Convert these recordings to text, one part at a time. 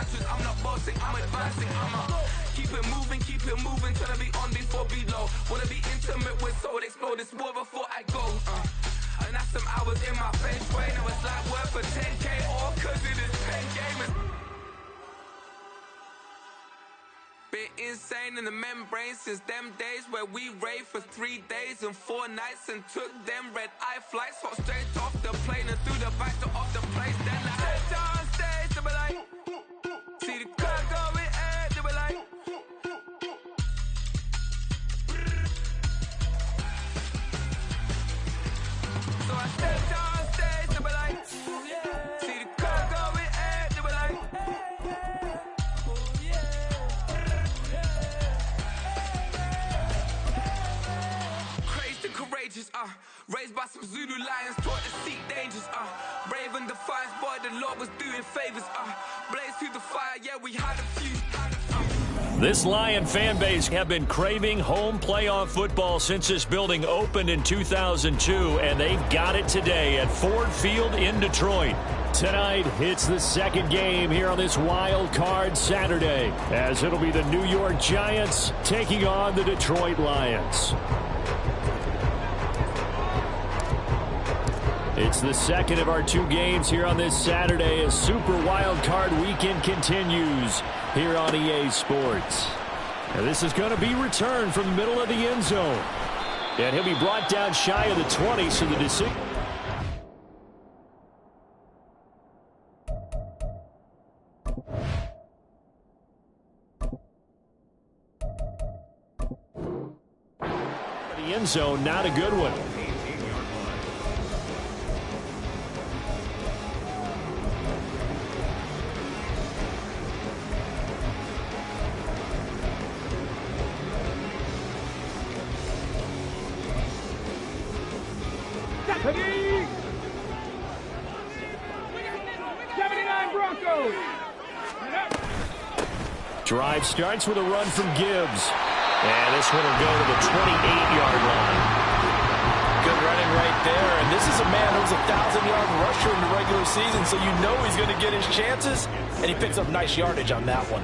entrance. I'm not bossing, I'm advancing. Keep it moving till I be on before below. Wanna be intimate with soul, explore this war before I go. And that's some hours in my face way. Now it's like worth for 10K all cause it is 10 gamers. Been insane in the membrane since them days where we raved for 3 days and 4 nights and took them red-eye flights. Hot straight off the plane and through the back door of the place. Then I head down stage, they be like, see the crowd going ahead, they be like, so I stay down stage, they be like, see the crowd going ahead, they be like, courageous, raised by some Zulu lions, taught to seek dangers, brave and defiant, boy, the Lord was doing favors, blaze through the fire, yeah, we had a few. This Lion fan base have been craving home playoff football since this building opened in 2002, and they've got it today at Ford Field in Detroit. Tonight, it's the second game here on this Wild Card Saturday, as it'll be the New York Giants taking on the Detroit Lions. It's the second of our 2 games here on this Saturday as Super Wild Card Weekend continues here on EA Sports. Now this is going to be returned from the middle of the end zone. And he'll be brought down shy of the 20, so the decision. The end zone, not a good one. Drive starts with a run from Gibbs. And this one will go to the 28-yard line. Good running right there. And this is a man who's a 1,000-yard rusher in the regular season, so you know he's going to get his chances. And he picks up nice yardage on that one.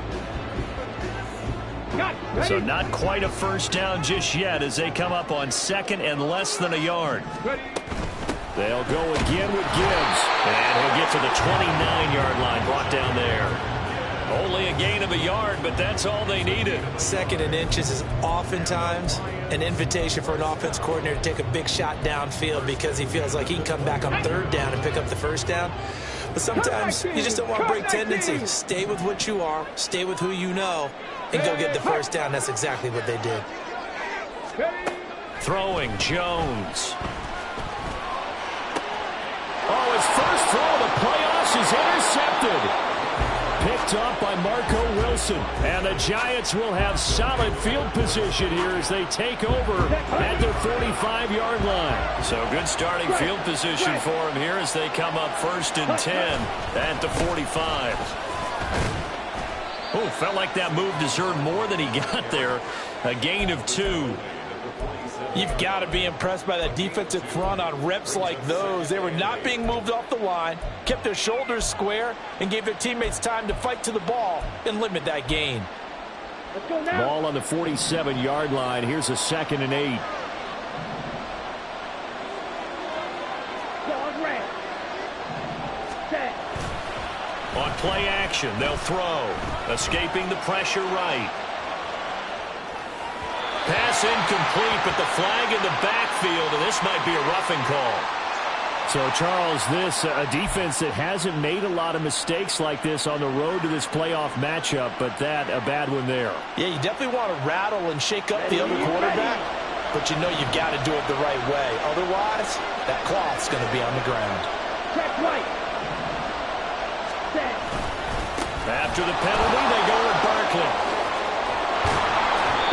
So not quite a first down just yet as they come up on second and less than a yard. They'll go again with Gibbs. And he'll get to the 29-yard line, brought down there. Only a gain of a yard, but that's all they needed. Second and inches is oftentimes an invitation for an offense coordinator to take a big shot downfield because he feels like he can come back on third down and pick up the first down. But sometimes you just don't want to break tendency. Stay with what you are, stay with who you know, and go get the first down. That's exactly what they did. Throwing, Jones. Oh, his first throw of the playoffs is intercepted. Picked up by Marco Wilson. And the Giants will have solid field position here as they take over at their 45-yard line. So good starting field position for them here as they come up first and 10 at the 45. Oh, felt like that move deserved more than he got there. A gain of 2. You've got to be impressed by that defensive front on reps like those. They were not being moved off the line, kept their shoulders square, and gave their teammates time to fight to the ball and limit that gain. Ball on the 47-yard line. Here's a 2nd and 8. On play action, they'll throw. Escaping the pressure right. Pass incomplete, but the flag in the backfield, and this might be a roughing call. So, Charles, this a defense that hasn't made a lot of mistakes like this on the road to this playoff matchup, but that a bad one there. Yeah, you definitely want to rattle and shake up the other quarterback, but you know you've got to do it the right way. Otherwise, that cloth's going to be on the ground. After the penalty, they go with Barkley.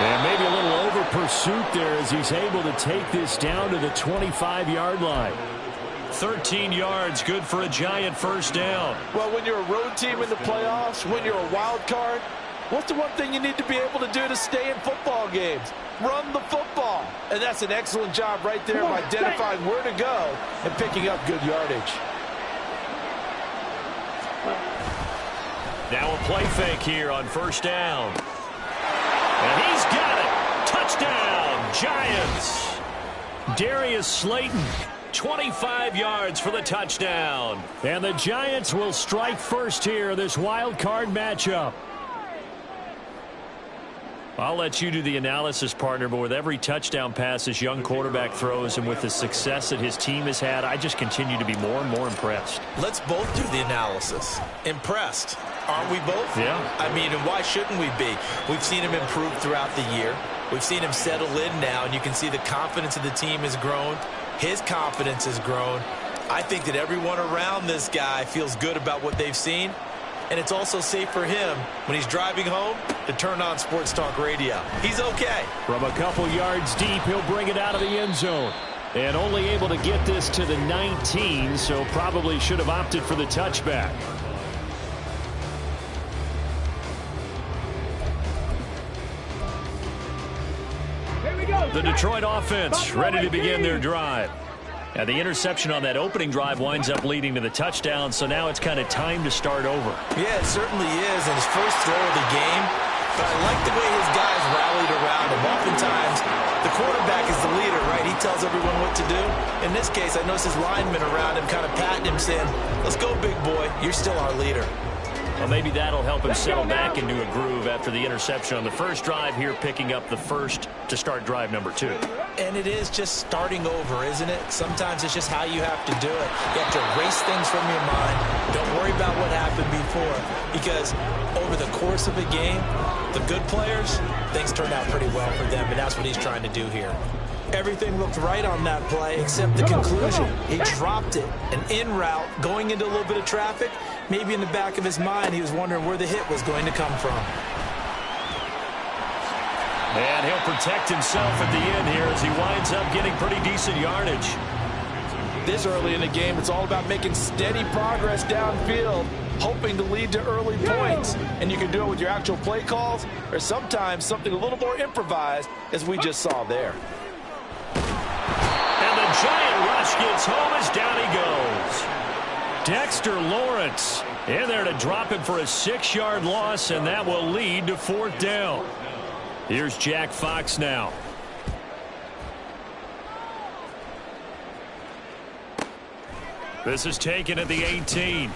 And maybe a little over pursuit there as he's able to take this down to the 25-yard line. 13 yards, good for a Giant first down. Well, when you're a road team in the playoffs, when you're a wild card, what's the one thing you need to be able to do to stay in football games? Run the football. And that's an excellent job right there of identifying where to go and picking up good yardage. Now a play fake here on first down. And he's got it. Touchdown, Giants. Darius Slayton, 25 yards for the touchdown. And the Giants will strike first here, this wild card matchup. I'll let you do the analysis, partner, but with every touchdown pass this young quarterback throws and with the success that his team has had, I just continue to be more and more impressed. Let's both do the analysis. Impressed. Aren't we both? Yeah. I mean, and why shouldn't we be? We've seen him improve throughout the year. We've seen him settle in now, and you can see the confidence of the team has grown. His confidence has grown. I think that everyone around this guy feels good about what they've seen. And it's also safe for him when he's driving home to turn on Sports Talk Radio. He's okay. From a couple yards deep, he'll bring it out of the end zone. And only able to get this to the 19, so probably should have opted for the touchback. The Detroit offense ready to begin their drive. Now, the interception on that opening drive winds up leading to the touchdown, so now it's kind of time to start over. Yeah, it certainly is, and his first throw of the game. But I like the way his guys rallied around him. Oftentimes, the quarterback is the leader, right? He tells everyone what to do. In this case, I noticed his linemen around him kind of patting him, saying, let's go, big boy. You're still our leader. Well, maybe that'll help him settle back into a groove after the interception on the first drive here, picking up the first to start drive number 2. And it is just starting over, isn't it? Sometimes it's just how you have to do it. You have to erase things from your mind. Don't worry about what happened before, because over the course of a game, the good players, things turn out pretty well for them, and that's what he's trying to do here. Everything looked right on that play except the conclusion. He dropped it, an in route, going into a little bit of traffic. Maybe in the back of his mind, he was wondering where the hit was going to come from. And he'll protect himself at the end here as he winds up getting pretty decent yardage. This early in the game, it's all about making steady progress downfield, hoping to lead to early points. And you can do it with your actual play calls or sometimes something a little more improvised, as we just saw there. And the giant rush gets home as down he goes. Dexter Lawrence in there to drop him for a 6-yard loss, and that will lead to 4th down. Here's Jack Fox now. This is taken at the 18.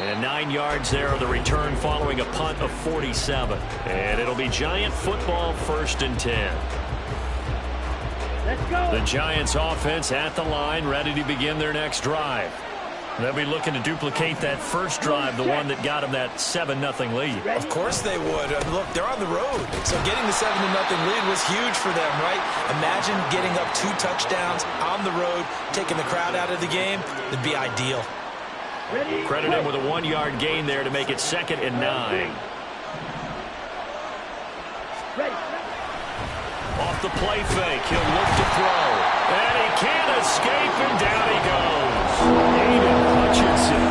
And 9 yards there of the return following a punt of 47. And it'll be Giant football, 1st and 10. Let's go. The Giants offense at the line, ready to begin their next drive. They'll be looking to duplicate that first drive, the one that got them that 7-0 lead. Of course they would. Look, they're on the road. So getting the 7-0 lead was huge for them, right? Imagine getting up 2 touchdowns on the road, taking the crowd out of the game. It'd be ideal. Credit him with a 1-yard gain there to make it 2nd and 9. Off the play fake, he'll look to throw. And he can't escape, and down he goes. Aiden Hutchinson.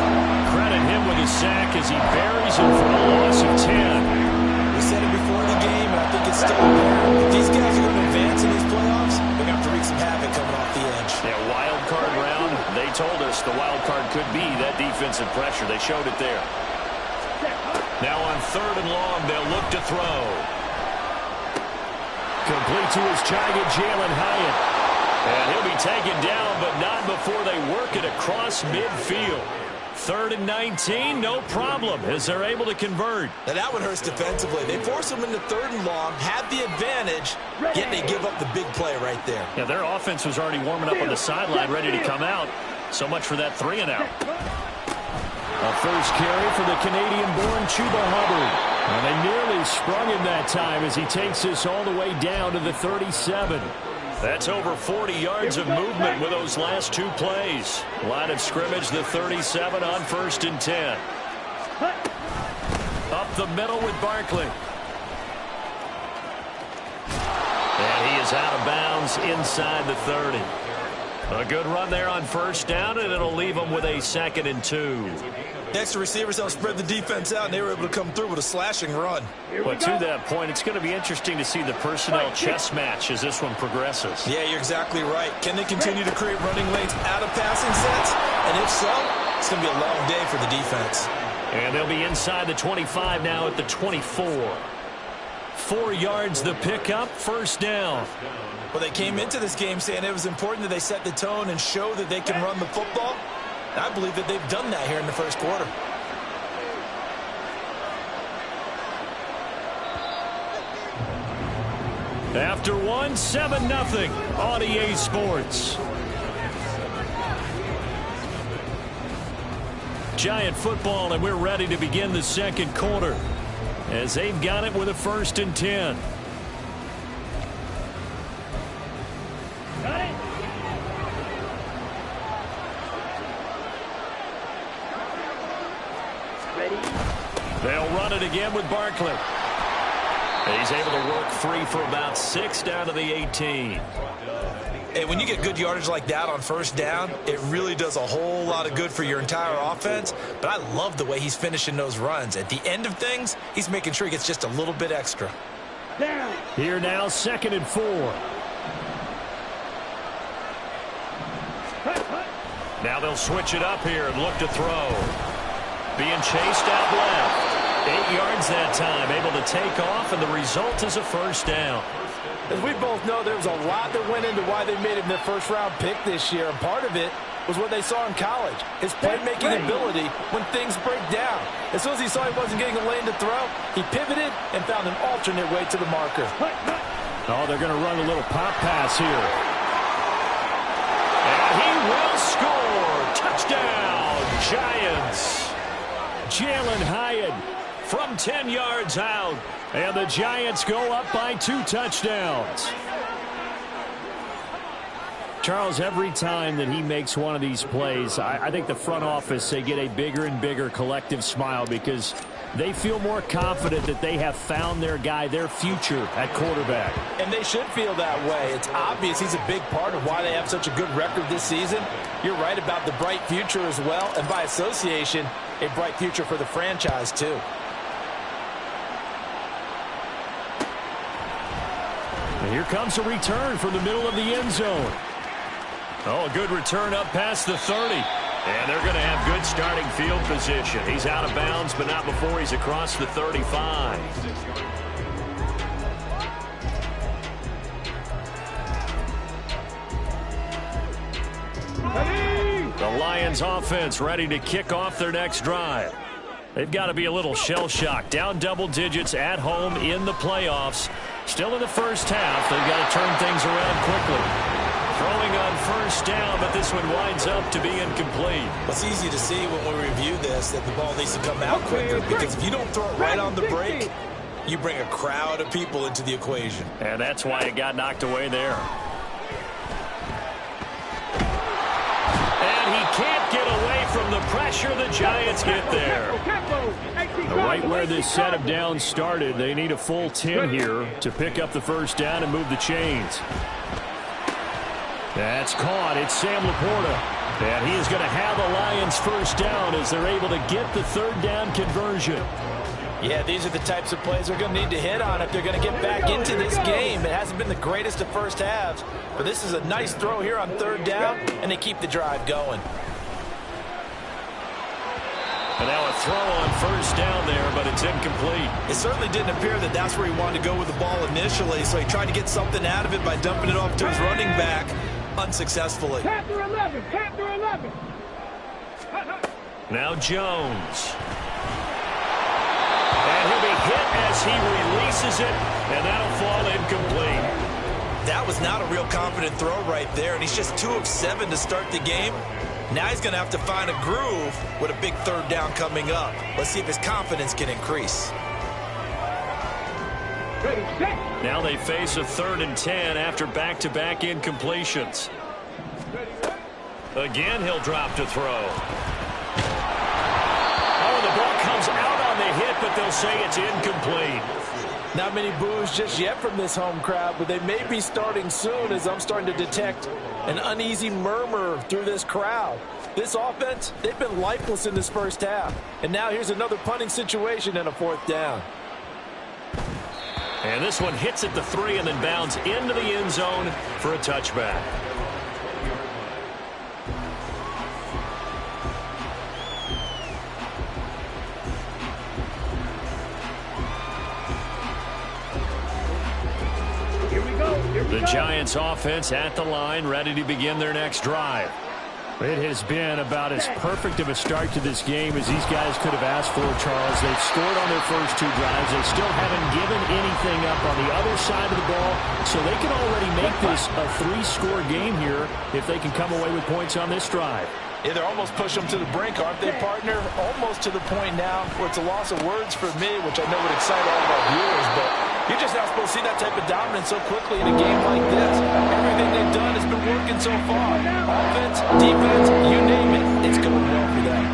Credit him with a sack as he buries him for a loss of 10. We said it before the game, and I think it's still apparent. If these guys are going to advance in these playoffs, they're going to have to wreak some havoc coming off the edge. Yeah, wild card round. They told us the wild card could be that defensive pressure. They showed it there. Now on 3rd and long, they'll look to throw. Complete to his giant Jalen Hyatt. And he'll be taken down, but not before they work it across midfield. 3rd and 19, no problem, as they're able to convert. Now that one hurts defensively. They force them into 3rd and long, have the advantage, yet they give up the big play right there. Yeah, their offense was already warming up on the sideline, ready to come out. So much for that 3 and out. A first carry for the Canadian-born Chuba Hubbard. And they nearly sprung him that time as he takes this all the way down to the 37. That's over 40 yards of movement with those last 2 plays. Line of scrimmage, the 37 on 1st and 10. Up the middle with Barkley. And he is out of bounds inside the 30. A good run there on 1st down, and it'll leave them with a 2nd and 2. Next, the receivers helped spread the defense out, and they were able to come through with a slashing run. But to that point, it's going to be interesting to see the personnel chess match as this one progresses. Yeah, you're exactly right. Can they continue to create running lanes out of passing sets? And if so, it's going to be a long day for the defense. And they'll be inside the 25 now at the 24. 4 yards the pickup, first down. Well, they came into this game saying it was important that they set the tone and show that they can run the football. I believe that they've done that here in the first quarter. After one, 7-0 on EA Sports. Giant football, and we're ready to begin the second quarter as they've got it with a 1st and 10. They'll run it again with Barkley. He's able to work free for about 6 down to the 18. And when you get good yardage like that on first down, it really does a whole lot of good for your entire offense. But I love the way he's finishing those runs. At the end of things, he's making sure he gets just a little bit extra. Here now, 2nd and 4. Now they'll switch it up here and look to throw. Being chased out left. 8 yards that time, able to take off, and the result is a first down. As we both know, there was a lot that went into why they made him their first-round pick this year, and part of it was what they saw in college, his playmaking ability when things break down. As soon as he saw he wasn't getting a lane to throw, he pivoted and found an alternate way to the marker. Oh, they're going to run a little pop pass here. And he will score. Touchdown, Giants. Jalen Hyatt from 10 yards out. And the Giants go up by 2 touchdowns. Charles, every time that he makes one of these plays, I think the front office, they get a bigger and bigger collective smile because they feel more confident that they have found their guy, their future at quarterback. And they should feel that way. It's obvious he's a big part of why they have such a good record this season. You're right about the bright future as well, and by association, a bright future for the franchise too. And here comes a return from the middle of the end zone. Oh, a good return up past the 30. And they're going to have good starting field position. He's out of bounds, but not before he's across the 35. The Lions offense ready to kick off their next drive. They've got to be a little shell-shocked. Down double digits at home in the playoffs. Still in the first half. They've got to turn things around quickly. Throwing on first down, but this one winds up to be incomplete. It's easy to see when we review this that the ball needs to come out quicker, because if you don't throw it right on the break, you bring a crowd of people into the equation. And that's why it got knocked away there. And he can't get away from the pressure. The Giants get there. Right where this set of downs started, they need a full 10 here to pick up the first down and move the chains. That's caught. It's Sam Laporta. And he is going to have the Lions first down as they're able to get the third down conversion. Yeah, these are the types of plays they're going to need to hit on if they're going to get back into this game. It hasn't been the greatest of first halves, but this is a nice throw here on third down, and they keep the drive going. And now a throw on first down there, but it's incomplete. It certainly didn't appear that that's where he wanted to go with the ball initially, so he tried to get something out of it by dumping it off to his running back unsuccessfully. Panther 11, Panther 11. Now Jones. And he'll be hit as he releases it, and that'll fall incomplete. That was not a real confident throw right there, and he's just 2 of 7 to start the game. Now he's going to have to find a groove with a big third down coming up. Let's see if his confidence can increase. Now they face a 3rd and 10 after back-to-back incompletions. Again, he'll drop to throw. Oh, the ball comes out on the hit, but they'll say it's incomplete. Not many boos just yet from this home crowd, but they may be starting soon as I'm starting to detect an uneasy murmur through this crowd. This offense, they've been lifeless in this first half. And now here's another punting situation and a 4th down. And this one hits at the 3 and then bounds into the end zone for a touchback. The Giants offense at the line, ready to begin their next drive. It has been about as perfect of a start to this game as these guys could have asked for, Charles. They've scored on their first 2 drives. They still haven't given anything up on the other side of the ball, so they can already make this a 3-score game here if they can come away with points on this drive. Yeah, they're almost pushing them to the brink, aren't they, partner? Almost to the point now where it's a loss of words for me, which I know would excite all of our viewers, but you're just not supposed to see that type of dominance so quickly in a game like this. Everything they've done has been working so far. Offense, defense, you name it, it's going well for them.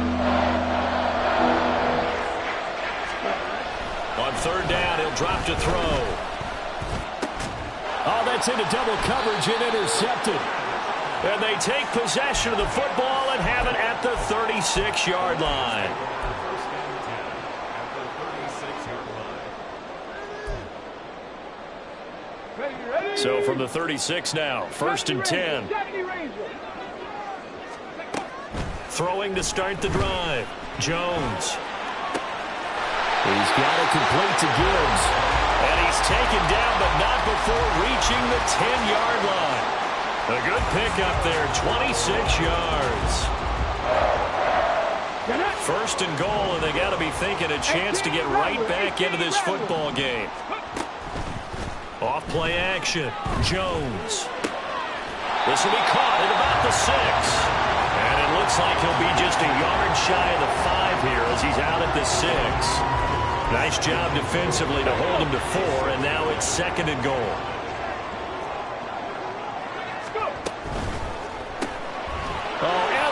On 3rd down, he'll drop to throw. Oh, that's into double coverage and intercepted. And they take possession of the football and have it at the 36-yard line. So from the 36 now, 1st and 10. Throwing to start the drive. Jones. He's got it complete to Gibbs. And he's taken down, but not before reaching the 10-yard line. A good pickup there, 26 yards. 1st and goal, and they got to be thinking a chance to get right back into this football game. Off play action, Jones. This will be caught at about the 6. And it looks like he'll be just a yard shy of the 5 here as he's out at the 6. Nice job defensively to hold him to 4, and now it's 2nd and goal.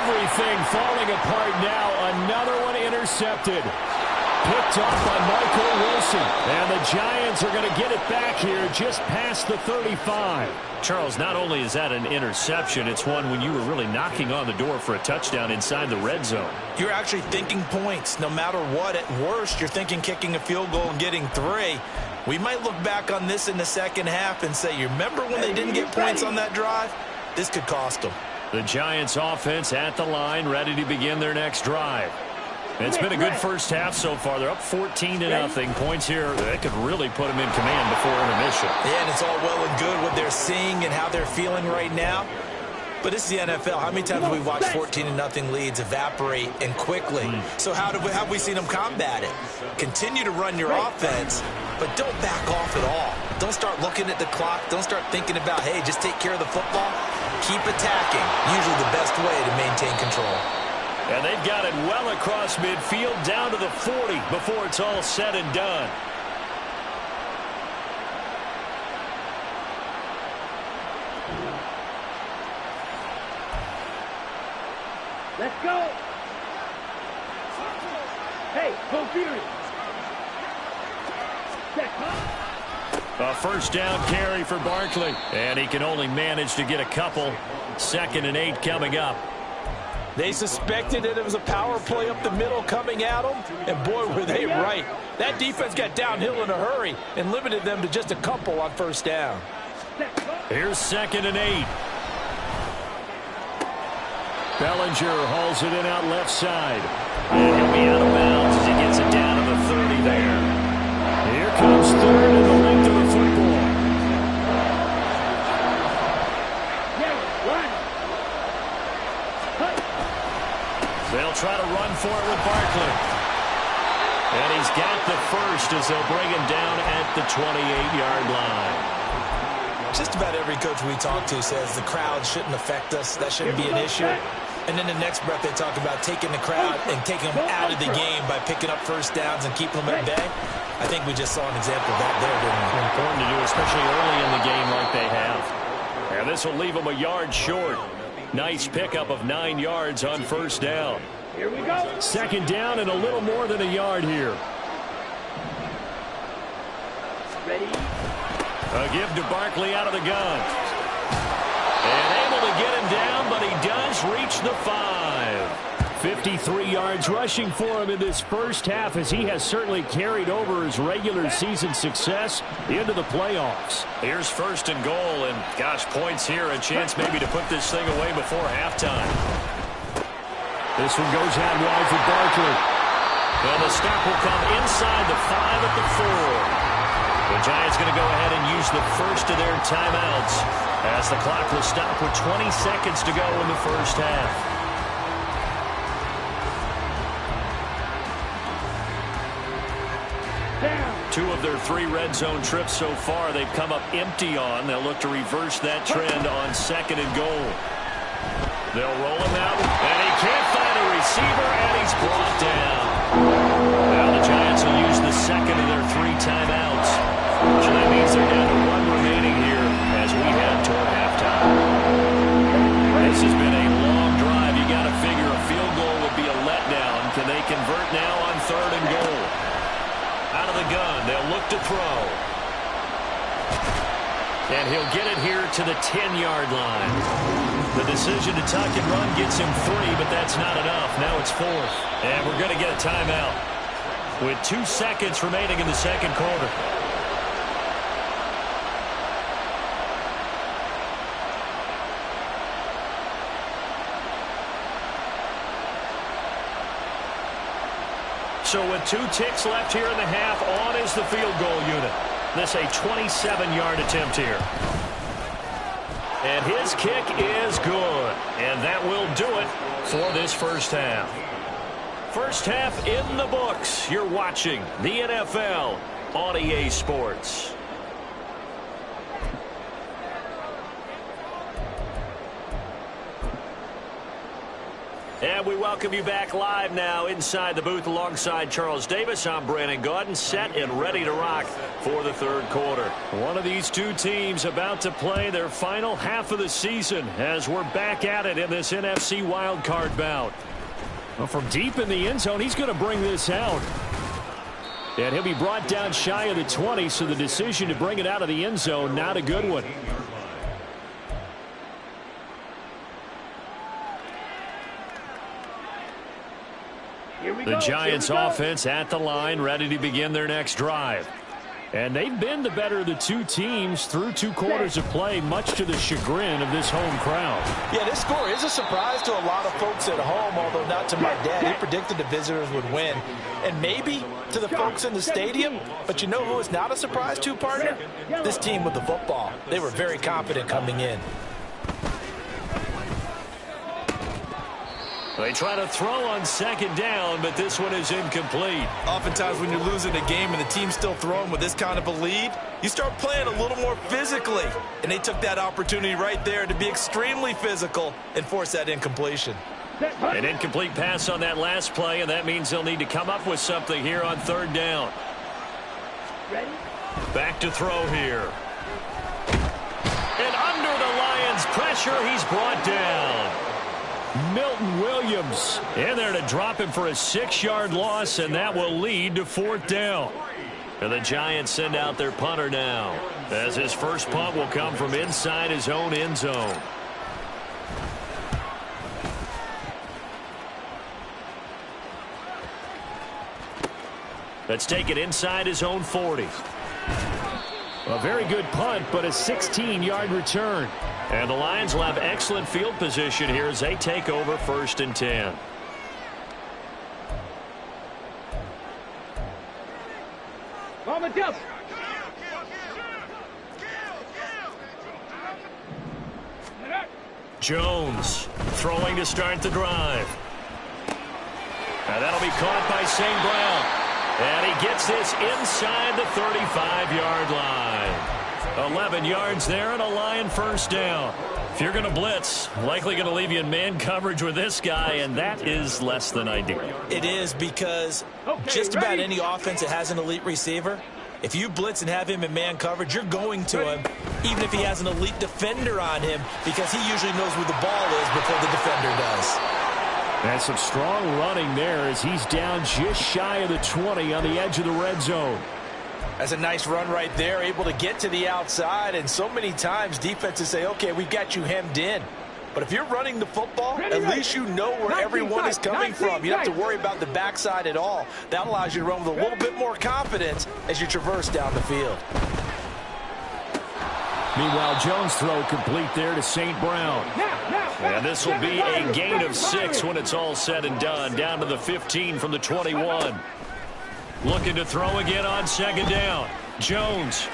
Everything falling apart now. Another one intercepted. Picked up by Michael Wilson. And the Giants are going to get it back here just past the 35. Charles, not only is that an interception, it's one when you were really knocking on the door for a touchdown inside the red zone. You're actually thinking points. No matter what, at worst, you're thinking kicking a field goal and getting 3. We might look back on this in the second half and say, you remember when they didn't get points on that drive? This could cost them. The Giants offense at the line, ready to begin their next drive. It's been a good first half so far. They're up 14-0. Points here, that could really put them in command before intermission. Yeah, and it's all well and good what they're seeing and how they're feeling right now. But this is the NFL. How many times have we watched 14-0 leads evaporate and quickly? So how have we seen them combat it? Continue to run your offense, but don't back off at all. Don't start looking at the clock. Don't start thinking about, hey, just take care of the football. Keep attacking. Usually the best way to maintain control. And they've got it well across midfield down to the 40 before it's all said and done. Let's go. Hey, go Fury. A 1st down carry for Barkley. And he can only manage to get a couple. 2nd and 8 coming up. They suspected that it was a power play up the middle coming at them, and boy, were they right. That defense got downhill in a hurry and limited them to just a couple on 1st down. Here's 2nd and 8. Bellinger hauls it in out left side. And he'll be out of bounds as he gets it down to the 30 there. Here comes 3rd and the length of the football. They'll try to run for it with Barkley. And he's got the 1st as they'll bring him down at the 28-yard line. Just about every coach we talk to says the crowd shouldn't affect us. That shouldn't be an issue. And then the next breath they talk about taking the crowd and taking them out of the game by picking up 1st downs and keeping them at bay. I think we just saw an example of that there, didn't we? Important to do, especially early in the game like they have. And this will leave them a yard short. Nice pickup of 9 yards on 1st down. Here we go. 2nd down and a little more than a yard here. Ready. A give to Barkley out of the gun. And able to get him down, but he does reach the 5. 53 yards rushing for him in this first half as he has certainly carried over his regular season success into the playoffs. Here's 1st and goal, and gosh, points here, a chance maybe to put this thing away before halftime. This one goes out wide for Barkley. And the stop will come inside the 5 at the 4. The Giants going to go ahead and use the first of their timeouts as the clock will stop with 20 seconds to go in the first half. Two of their 3 red zone trips so far they've come up empty on. They'll look to reverse that trend on 2nd and goal. They'll roll him out, and he can't find a receiver, and he's brought down. Now the Giants will use the second of their 3 timeouts. So that means they're down to 1 remaining here as we head toward halftime. This has been a long drive. You got to figure a field goal would be a letdown. Can they convert now on 3rd and goal? Out of the gun, they'll look to throw. And he'll get it here to the 10-yard line. The decision to tuck and run gets him 3, but that's not enough. Now it's 4th. And we're going to get a timeout with 2 seconds remaining in the second quarter. So with 2 ticks left here in the half, on is the field goal unit. This a 27-yard attempt here. And his kick is good. And that will do it for this first half. First half in the books. You're watching the NFL on EA Sports. And we welcome you back live now inside the booth alongside Charles Davis. I'm Brandon Gaudin, set and ready to rock for the third quarter. One of these 2 teams about to play their final half of the season as we're back at it in this NFC wildcard bout. Well, from deep in the end zone, he's going to bring this out. And he'll be brought down shy of the 20, so the decision to bring it out of the end zone, not a good one. The Giants offense at the line, ready to begin their next drive. And they've been the better of the 2 teams through 2 quarters of play, much to the chagrin of this home crowd. Yeah, this score is a surprise to a lot of folks at home, although not to my dad. He predicted the visitors would win. And maybe to the folks in the stadium, but you know who is not a surprise to, partner? This team with the football. They were very confident coming in. They try to throw on 2nd down, but this one is incomplete. Oftentimes when you're losing a game and the team's still throwing with this kind of a lead, you start playing a little more physically. And they took that opportunity right there to be extremely physical and force that incompletion. An incomplete pass on that last play, and that means they'll need to come up with something here on 3rd down. Ready? Back to throw here. And under the Lions' pressure, he's brought down. Milton Williams in there to drop him for a 6-yard loss, and that will lead to 4th down. And the Giants send out their punter now, as his first punt will come from inside his own end zone. Let's take it inside his own 40. A very good punt, but a 16-yard return. And the Lions will have excellent field position here as they take over 1st and 10. Mama jump. Jones throwing to start the drive. And that'll be caught by St. Brown. And he gets this inside the 35-yard line. 11 yards there and a Lion first down. If you're going to blitz, likely going to leave you in man coverage with this guy, and that is less than ideal. It is because just about any offense that has an elite receiver, if you blitz and have him in man coverage, you're going to him, even if he has an elite defender on him, because he usually knows where the ball is before the defender does. And some strong running there as he's down just shy of the 20 on the edge of the red zone. That's a nice run right there, able to get to the outside, and so many times defenses say, okay, we've got you hemmed in. But if you're running the football, at least you know where everyone is coming from. You don't have to worry about the backside at all. That allows you to run with a little bit more confidence as you traverse down the field. Meanwhile, Jones' throw complete there to St. Brown. And this will be a gain of 6 when it's all said and done, down to the 15 from the 21. Looking to throw again on 2nd down. Jones.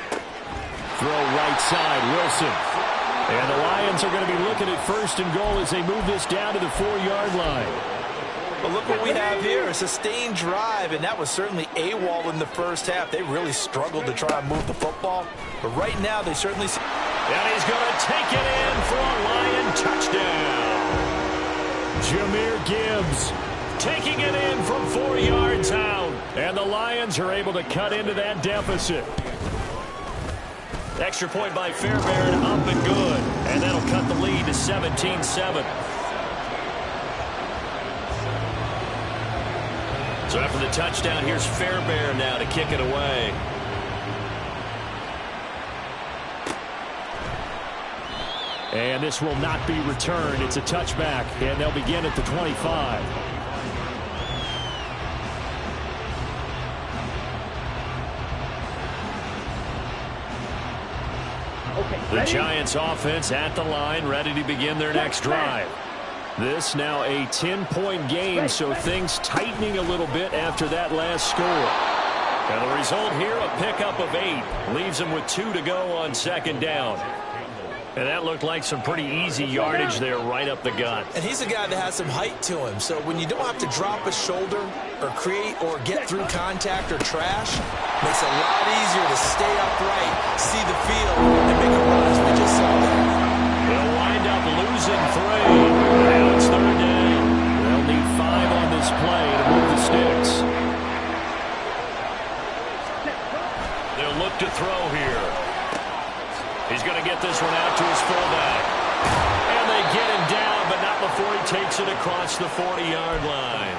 Throw right side, Wilson. And the Lions are going to be looking at 1st and goal as they move this down to the 4-yard line. But look what we have here, a sustained drive, and that was certainly AWOL in the first half. They really struggled to try and move the football, but right now they certainly... And he's going to take it in for a Lion touchdown. Jahmyr Gibbs taking it in from 4 yards out, and the Lions are able to cut into that deficit. Extra point by Fairbairn, up and good, and that'll cut the lead to 17-7. So after the touchdown, here's Fairbairn now to kick it away. And this will not be returned. It's a touchback, and they'll begin at the 25. The Giants offense at the line, ready to begin their next drive. This now a 10-point game, so things tightening a little bit after that last score. And the result here, a pickup of 8. Leaves them with 2 to go on 2nd down. And that looked like some pretty easy yardage there right up the gut. And he's a guy that has some height to him, so when you don't have to drop a shoulder or create or get through contact or trash, makes it a lot easier to stay upright, see the field, and make a run as we just saw there. They'll wind up losing 3. Now it's 3rd down. They'll need 5 on this play to move the sticks. They'll look to throw here. He's going to get this one out to his fullback. And they get him down, but not before he takes it across the 40-yard line.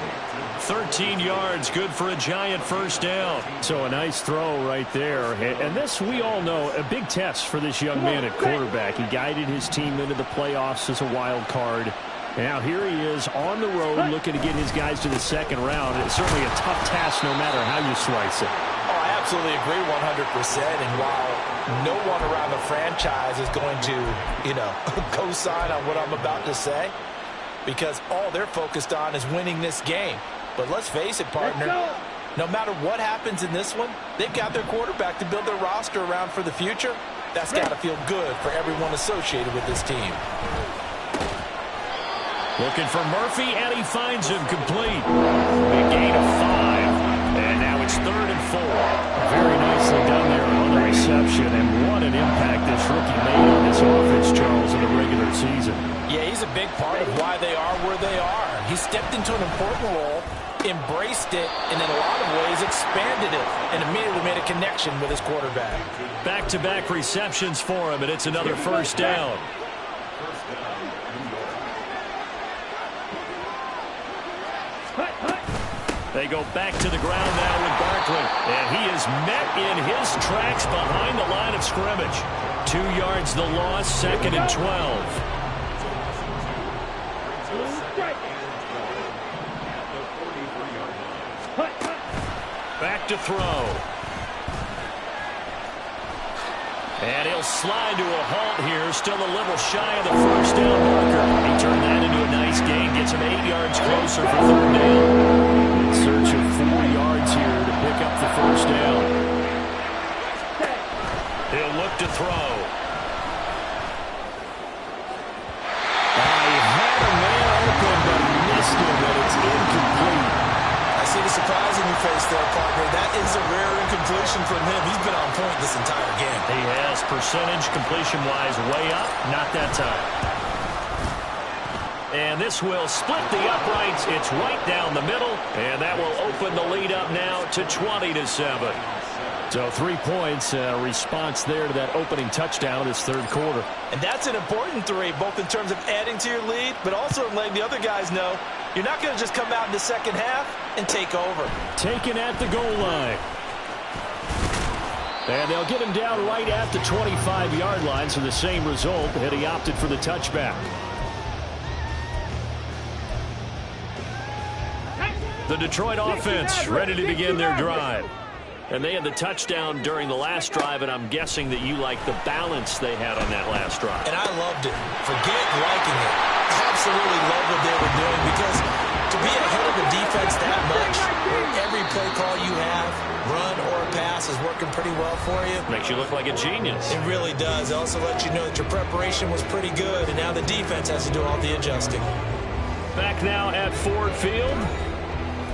13 yards, good for a Giant 1st down. So a nice throw right there. And this, we all know, a big test for this young man at quarterback. He guided his team into the playoffs as a wild card. Now here he is on the road looking to get his guys to the 2nd round. It's certainly a tough task no matter how you slice it. Oh, I absolutely agree 100%. And while no one around the franchise is going to, co-sign on what I'm about to say, because all they're focused on is winning this game. But let's face it, partner, no matter what happens in this one, they've got their quarterback to build their roster around for the future. That's got to feel good for everyone associated with this team. Looking for Murphy, and he finds him complete. Big gain of 5. And now it's 3rd and 4. Very nicely done there on the reception, and what an impact this rookie made on this offense, Charles, in the regular season. Yeah, he's a big part of why they are where they are. He stepped into an important role, embraced it, and in a lot of ways expanded it, and immediately made a connection with his quarterback. Back-to-back receptions for him, and it's another 1st down. They go back to the ground now with Barkley, and he is met in his tracks behind the line of scrimmage. 2 yards the loss, 2nd and 12. Back to throw. And he'll slide to a halt here, still a little shy of the 1st down marker. He turned that into a nice gain, gets him 8 yards closer for 3rd down. In search of 4 yards here to pick up the 1st down. He'll look to throw. He had a man open, but missed him, and it's incomplete. I see the surprise in your face there, partner. That is a rare incompletion from him. He's been on point this entire game. He has percentage completion-wise way up, not that time. And this will split the uprights. It's right down the middle, and that will open the lead up now to 20-7. So 3 points, response there to that opening touchdown of this 3rd quarter. And that's an important 3, both in terms of adding to your lead, but also in letting the other guys know you're not going to just come out in the 2nd half and take over. Taken at the goal line. And they'll get him down right at the 25-yard line, so the same result, and he opted for the touchback. The Detroit offense ready to begin their drive. And they had the touchdown during the last drive, and I'm guessing that you like the balance they had on that last drive. And I loved it. Forget liking it. Absolutely love what they were doing, because to be ahead of the defense that much, where every play call you have, run or pass, pass is working pretty well for you. Makes you look like a genius. It really does. It also lets you know that your preparation was pretty good, and now the defense has to do all the adjusting. Back now at Ford Field.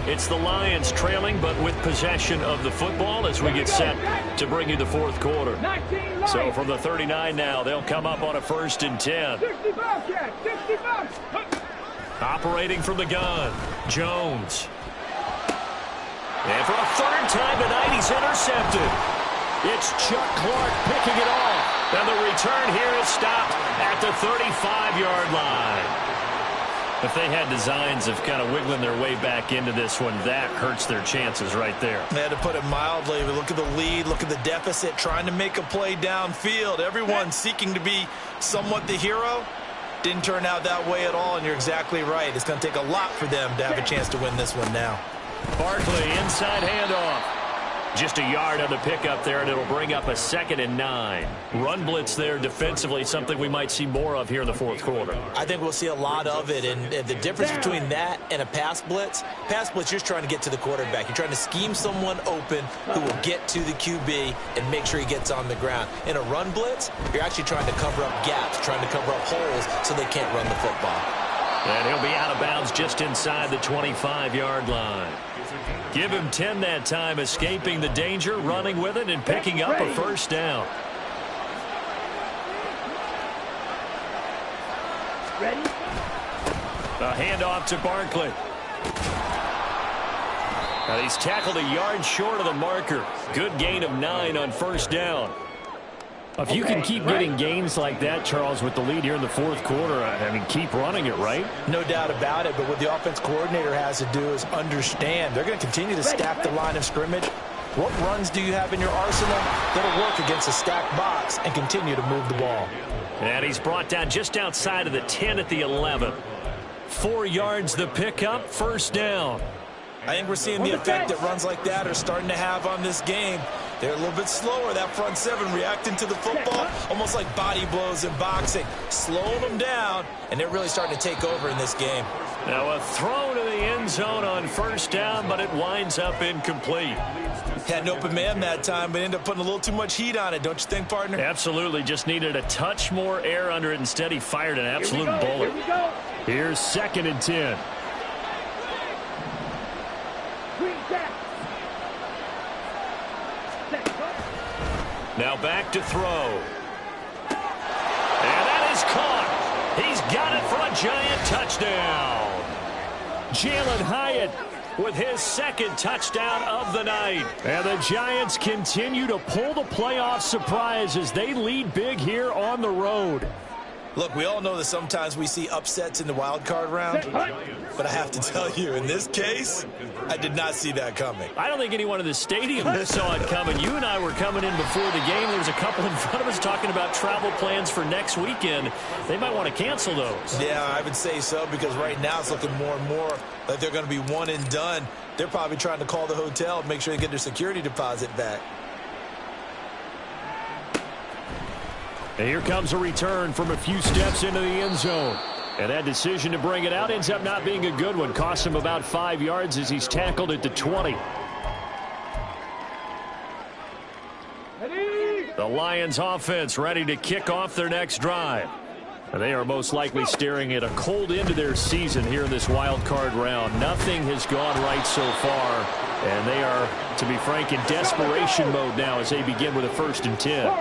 It's the Lions trailing, but with possession of the football as we get set to bring you the fourth quarter. So from the 39 now, they'll come up on a 1st and 10. Operating from the gun, Jones. And for a 3rd time tonight, he's intercepted. It's Chuck Clark picking it off. And the return here is stopped at the 35-yard line. If they had designs of kind of wiggling their way back into this one, that hurts their chances right there. They had to put it mildly. But look at the lead. Look at the deficit. Trying to make a play downfield. Everyone seeking to be somewhat the hero. Didn't turn out that way at all, and you're exactly right. It's going to take a lot for them to have a chance to win this one now. Barkley, inside handoff. Just a yard on the pickup there, and it'll bring up a 2nd and 9. Run blitz there defensively, something we might see more of here in the fourth quarter. I think we'll see a lot of it, and the difference between that and a pass blitz, you're just trying to get to the quarterback. You're trying to scheme someone open who will get to the QB and make sure he gets on the ground. In a run blitz, you're actually trying to cover up gaps, trying to cover up holes so they can't run the football. And he'll be out of bounds just inside the 25-yard line. Give him 10 that time, escaping the danger, running with it, and picking up a 1st down. Ready? A handoff to Barkley. And he's tackled a yard short of the marker. Good gain of 9 on 1st down. If you can keep getting gains like that, Charles, with the lead here in the fourth quarter, I mean, keep running it, right? No doubt about it, but what the offense coordinator has to do is understand. They're going to continue to stack the line of scrimmage. What runs do you have in your arsenal that'll work against a stacked box and continue to move the ball? And he's brought down just outside of the 10 at the 11. 4 yards the pickup, 1st down. I think we're seeing the effect that runs like that are starting to have on this game. They're a little bit slower, that front 7, reacting to the football, almost like body blows in boxing, slowing them down, and they're really starting to take over in this game. Now a throw to the end zone on 1st down, but it winds up incomplete. Had an open man that time, but ended up putting a little too much heat on it, don't you think, partner? Absolutely, just needed a touch more air under it. Instead, he fired an absolute bullet. Here's 2nd and 10. Now back to throw. And that is caught. He's got it for a giant touchdown. Jalen Hyatt with his 2nd touchdown of the night. And the Giants continue to pull the playoff surprise as they lead big here on the road. Look, we all know that sometimes we see upsets in the wild card round, but I have to tell you, in this case, I did not see that coming. I don't think anyone in the stadium saw it coming. You and I were coming in before the game. There was a couple in front of us talking about travel plans for next weekend. They might want to cancel those. Yeah, I would say so, because right now it's looking more and more like they're going to be one and done. They're probably trying to call the hotel and make sure they get their security deposit back. And here comes a return from a few steps into the end zone. And that decision to bring it out ends up not being a good one. Costs him about 5 yards as he's tackled at the 20. The Lions offense ready to kick off their next drive. And they are most likely staring at a cold end to their season here in this wild card round. Nothing has gone right so far. And they are, to be frank, in desperation mode now as they begin with a 1st and 10.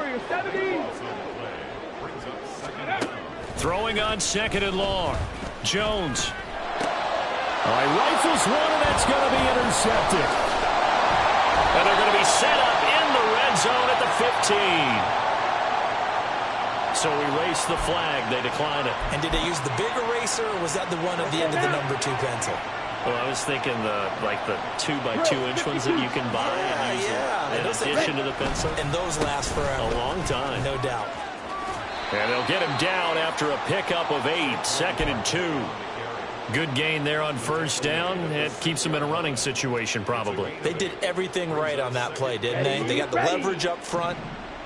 Throwing on 2nd and long. Jones. All right, rifles one, and that's going to be intercepted. And they're going to be set up in the red zone at the 15. So erase the flag. They decline it. And did they use the big eraser, or was that the one at the end of the number 2 pencil? Well, I was thinking the 2x2-inch ones that you can buy in addition to the pencil. And those last forever. A long time. No doubt. And they'll get him down after a pickup of 8, 2nd and 2. Good gain there on 1st down. It keeps them in a running situation probably. They did everything right on that play, didn't they? They got the leverage up front,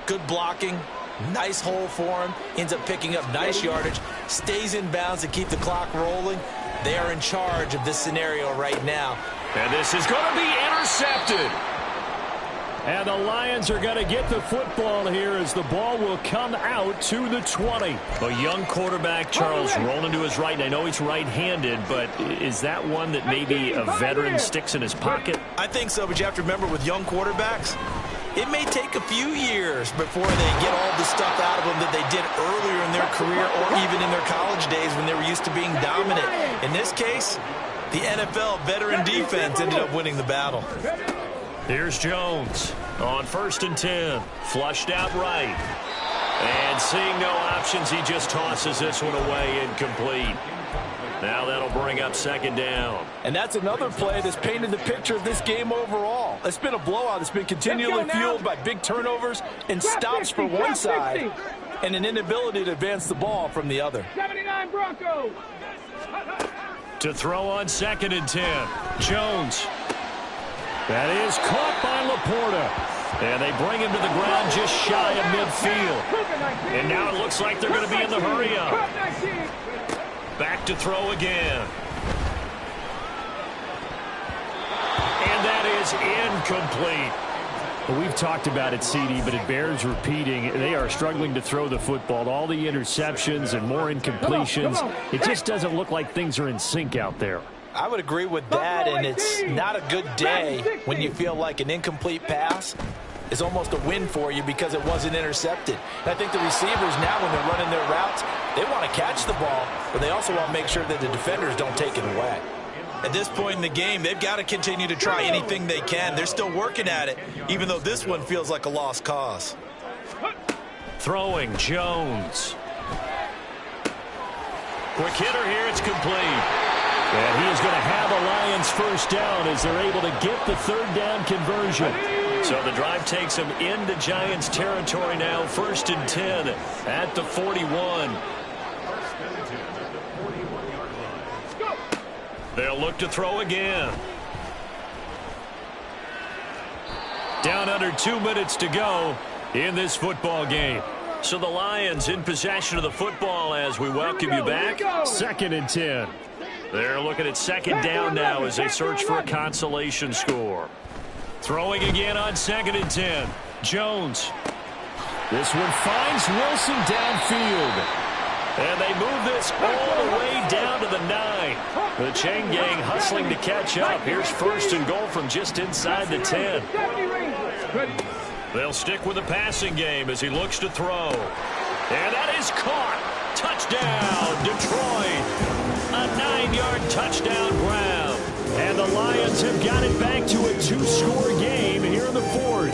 good blocking, nice hole for him, ends up picking up nice yardage, stays in bounds to keep the clock rolling. They are in charge of this scenario right now. And this is going to be intercepted. And the Lions are going to get the football here as the ball will come out to the 20. A young quarterback, Charles, rolling to his right. I know he's right-handed, but is that one that maybe a veteran sticks in his pocket? I think so, but you have to remember with young quarterbacks, it may take a few years before they get all the stuff out of them that they did earlier in their career or even in their college days when they were used to being dominant. In this case, the NFL veteran defense ended up winning the battle. Here's Jones on 1st and 10. Flushed out right. And seeing no options, he just tosses this one away incomplete. Now that'll bring up 2nd down. And that's another play that's painted the picture of this game overall. It's been a blowout. It's been continually fueled by big turnovers and stops for one side and an inability to advance the ball from the other. 79 Broncos. To throw on 2nd and 10. Jones. That is caught by Laporta. And they bring him to the ground just shy of midfield. And now it looks like they're going to be in the hurry-up. Back to throw again. And that is incomplete. Well, we've talked about it, CD, but it bears repeating. They are struggling to throw the football. All the interceptions and more incompletions. It just doesn't look like things are in sync out there. I would agree with that, and it's not a good day when you feel like an incomplete pass is almost a win for you because it wasn't intercepted. And I think the receivers now, when they're running their routes, they want to catch the ball, but they also want to make sure that the defenders don't take it away. At this point in the game, they've got to continue to try anything they can. They're still working at it, even though this one feels like a lost cause. Throwing, Jones. Quick hitter here, it's complete. And he is going to have a Lions first down as they're able to get the 3rd down conversion. So the drive takes them into Giants territory now. 1st and 10 at the 41. They'll look to throw again. Down under 2 minutes to go in this football game. So the Lions in possession of the football as we welcome you back. 2nd and 10. They're looking at 2nd down now as they search for a consolation score. Throwing again on 2nd and 10. Jones. This one finds Wilson downfield. And they move this all the way down to the 9. The chain gang hustling to catch up. Here's 1st and goal from just inside the 10. They'll stick with the passing game as he looks to throw. And that is caught. Touchdown, Detroit. A 9-yard touchdown grab. And the Lions have got it back to a 2-score game here in the 4th.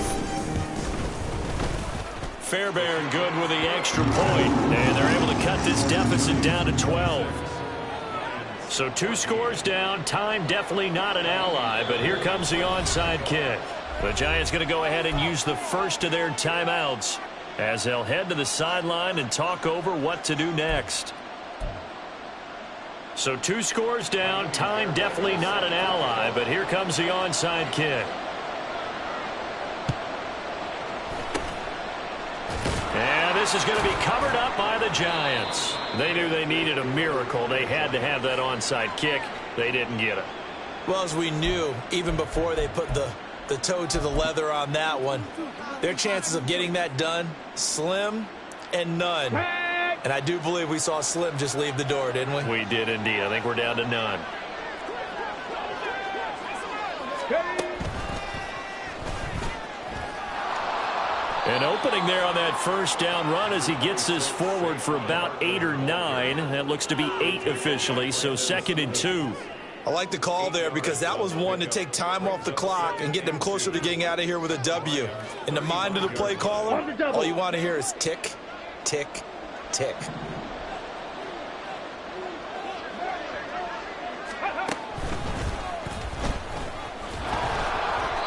Fairbairn good with the extra point. And they're able to cut this deficit down to 12. So 2 scores down. Time definitely not an ally. But here comes the onside kick. The Giants going to go ahead and use the first of their timeouts as they'll head to the sideline and talk over what to do next. So 2 scores down. Time definitely not an ally, but here comes the onside kick. And this is going to be covered up by the Giants. They knew they needed a miracle. They had to have that onside kick. They didn't get it. Well, as we knew, even before they put the toe to the leather on that one, their chances of getting that done, slim and none. And I do believe we saw Slim just leave the door, didn't we? We did indeed. I think we're down to none. An opening there on that 1st down run as he gets this forward for about 8 or 9. That looks to be 8 officially, so 2nd and 2. I like the call there because that was one to take time off the clock and get them closer to getting out of here with a W. In the mind of the play caller, all you want to hear is tick, tick, tick.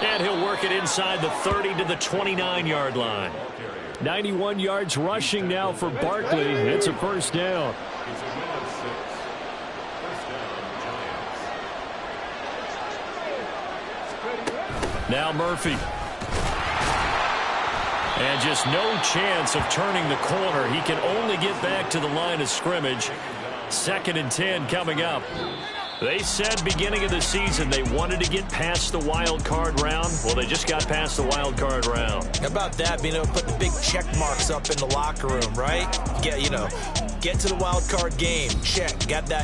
And he'll work it inside the 30 to the 29-yard line. 91 yards rushing now for Barkley. It's a 1st down. Now Murphy. And just no chance of turning the corner. He can only get back to the line of scrimmage. 2nd and 10 coming up. They said beginning of the season they wanted to get past the wild card round. Well, they just got past the wild card round. How about that? Being able to put the big check marks up in the locker room, right? Get to the wild card game. Check. Got that